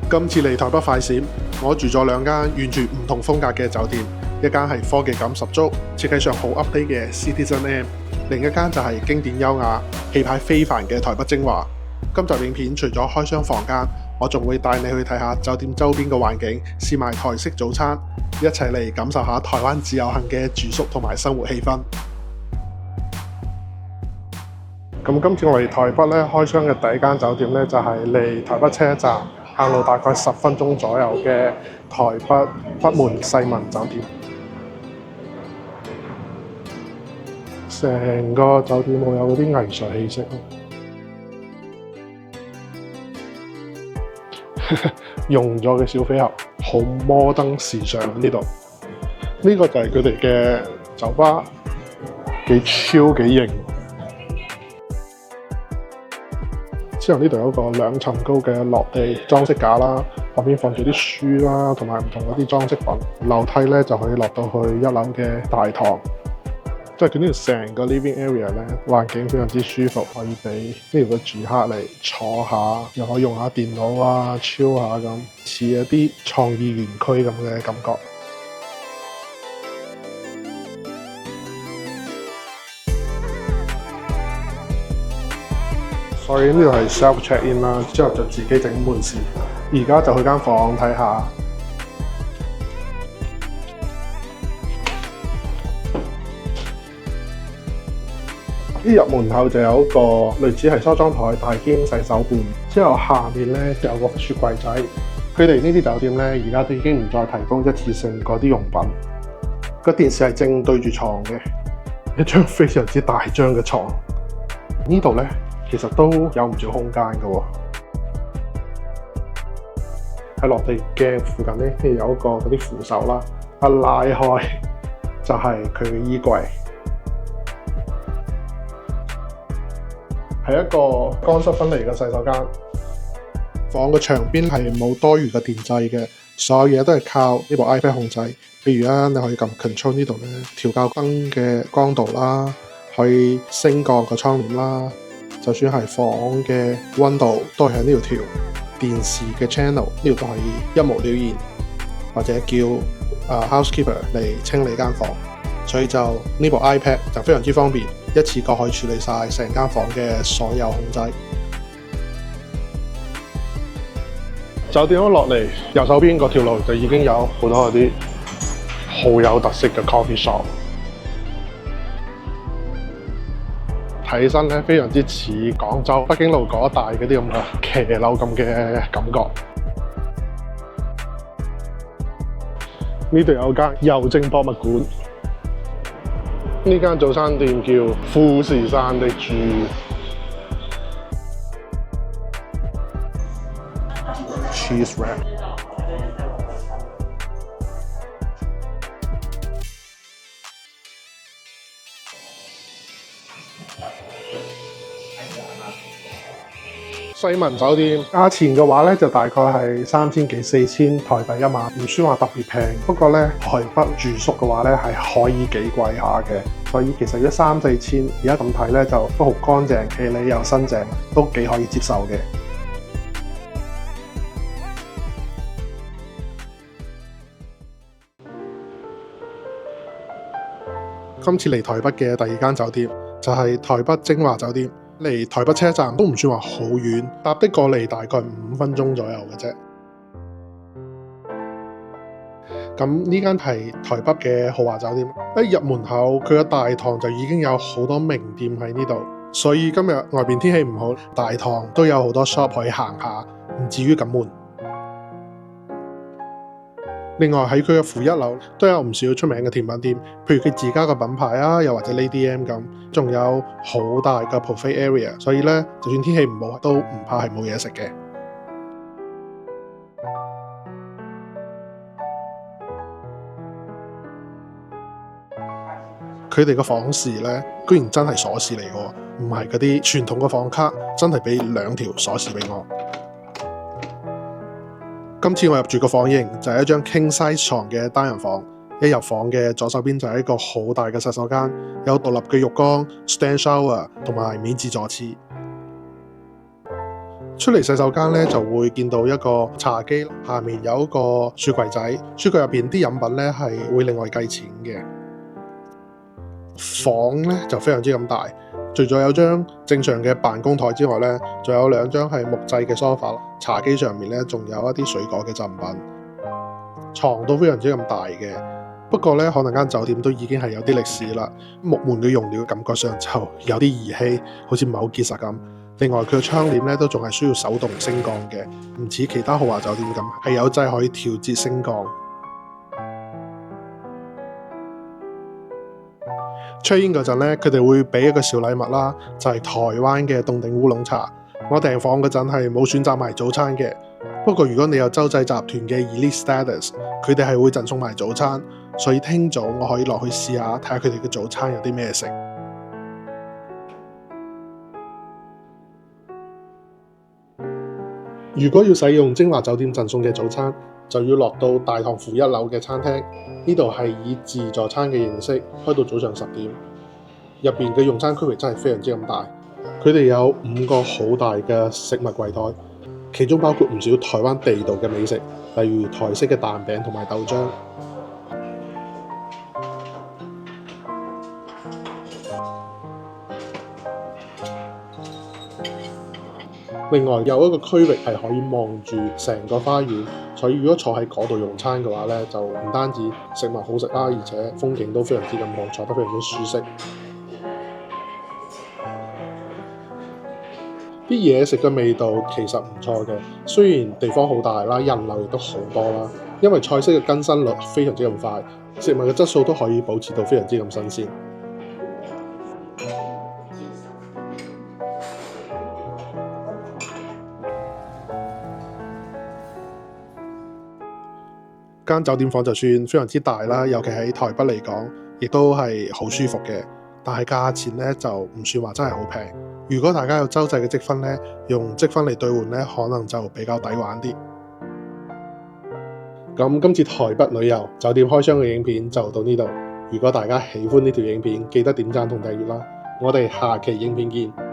今次嚟台北快閃，我住咗兩間完全唔同風格嘅酒店，一間係科技感十足、設計上好 update 嘅 Citizen M， 另一間就係經典優雅、氣派非凡嘅台北精華。今集影片除咗開箱房間，我仲會帶你去睇下酒店周邊嘅環境，試埋台式早餐，一齊嚟感受下台灣自由行嘅住宿同埋生活氣氛。咁今次我嚟台北咧，開箱嘅第一間酒店咧就係嚟台北車站行路大概10分鐘左右嘅台北北門世民酒店。成個酒店好有嗰啲藝術氣息。用咗嘅小飛俠好摩登時尚呢度，呢個就係佢哋嘅酒吧，幾超幾型。之後呢度有一個2層高嘅落地裝飾架啦，旁邊放住啲書啦，同埋唔同嗰啲裝飾品。樓梯咧就可以落到去1樓嘅大堂。即係佢呢度成個 living area 咧，環境非常之舒服，可以俾呢度嘅住客嚟坐下，又可以用下電腦啊，chill下咁，似一啲創意園區咁嘅感覺。所以呢度係 self check in 啦，之後就自己整門匙。而家就去間房睇下。一入門口就有一個類似係梳妝台大兼洗手盆，之後下面咧就有個雪櫃仔。佢哋呢啲酒店咧而家都已經唔再提供一次性嗰啲用品。個電視係正對住床嘅，一張非常之大張嘅床。呢度咧其實都有唔少空間嘅喎。喺落地鏡附近咧，有一個嗰啲扶手啦，一拉開就係佢嘅衣櫃。係一個乾濕分離嘅洗手間，房嘅牆邊係冇多餘嘅電掣嘅，所有嘢都係靠呢部 iPad 控制。譬如你可以撳 Control 呢度咧，調校燈嘅光度啦，可以升降個窗簾啦，就算係房嘅溫度都係喺呢度調。電視嘅 channel 呢度都可以一目了然，或者叫housekeeper 嚟清理間房。所以就呢部 iPad 就非常之方便，一次過可以處理晒成間房嘅所有控制。酒店一落嚟，右手邊嗰條路就已經有好多嗰啲好有特色嘅 coffee shop， 睇起身咧非常之似廣州北京路嗰一帶嗰啲咁嘅騎樓咁嘅感覺。呢度有間郵政博物館。呢間早餐店叫富士山的豬。Cheese wrap。世民酒店價錢嘅話咧，就大概係3000幾4000台幣1晚，唔算話特別平。不過咧，台北住宿嘅話咧係可以幾貴下嘅，所以其實如果3、4千，而家咁睇咧就都好乾淨，企理又新淨，都幾可以接受嘅。今次嚟台北嘅第二間酒店就係台北精華酒店。離台北車站都唔算話好遠，搭的過嚟大概5分鐘左右嘅啫。咁呢間係台北嘅豪華酒店，一入門口佢嘅大堂就已經有好多名店喺呢度，所以今日外邊天氣唔好，大堂都有好多 shop 可以行下，唔至於咁悶。另外喺佢嘅負1樓都有唔少出名嘅甜品店，譬如佢自家嘅品牌啊，又或者 Lady M 咁，仲有好大嘅 buffet area， 所以咧就算天氣唔好都唔怕係冇嘢食嘅。佢哋嘅房匙咧，居然真係鎖匙嚟嘅，唔係嗰啲傳統嘅房卡，真係俾2條鎖匙俾我。今次我入住個房型就係一張 king size 床嘅單人房，一入房嘅左手邊就係一個好大嘅洗手間，有獨立嘅浴缸、stand shower 同埋免治坐廁。出嚟洗手間咧，就會見到一個茶几，下面有一個雪櫃仔，雪櫃入邊啲飲品咧係會另外計錢嘅。房咧就非常之咁大，除咗有張正常嘅辦公台之外咧，仲有2張係木製嘅 sofa， 茶几上面咧仲有一啲水果嘅贈品，床都非常之咁大嘅。不過咧，可能間酒店都已經係有啲歷史啦，木門嘅用料感覺上就有啲兒戲，好似唔係好結實咁。另外佢嘅窗簾咧都仲係需要手動升降嘅，唔似其他豪華酒店咁係有掣可以調節升降。check in嗰陣咧，佢哋會俾一個小禮物啦，就係台灣嘅凍頂烏龍茶。我訂房嗰陣係冇選擇埋早餐嘅，不過如果你有洲際集團嘅 Elite Status， 佢哋係會贈送埋早餐，所以聽早我可以落去試下，睇下佢哋嘅早餐有啲咩食。如果要使用精華酒店贈送嘅早餐，就要落到大堂負1樓嘅餐廳，呢度係以自助餐嘅形式開到早上10點。入邊嘅用餐區域真係非常之咁大，佢哋有5個好大嘅食物櫃台，其中包括唔少台灣地道嘅美食，例如台式嘅蛋餅同埋豆漿。另外有一個區域係可以望住成個花園，所以如果坐喺嗰度用餐嘅話咧，就唔單止食物好食啦，而且風景都非常之咁好，坐得非常之舒適。啲嘢食嘅味道其實唔錯嘅，雖然地方好大啦，人流亦都好多啦，因為菜式嘅更新率非常之咁快，食物嘅質素都可以保持到非常之咁新鮮。間酒店房就算非常之大啦，尤其喺台北嚟講，亦都係好舒服嘅。但係價錢咧就唔算話真係好平。如果大家有洲際嘅積分咧，用積分嚟兌換咧，可能就比較抵玩啲。咁今次台北旅遊酒店開箱嘅影片就到呢度。如果大家喜歡呢條影片，記得點讚同訂閱啦。我哋下期影片見。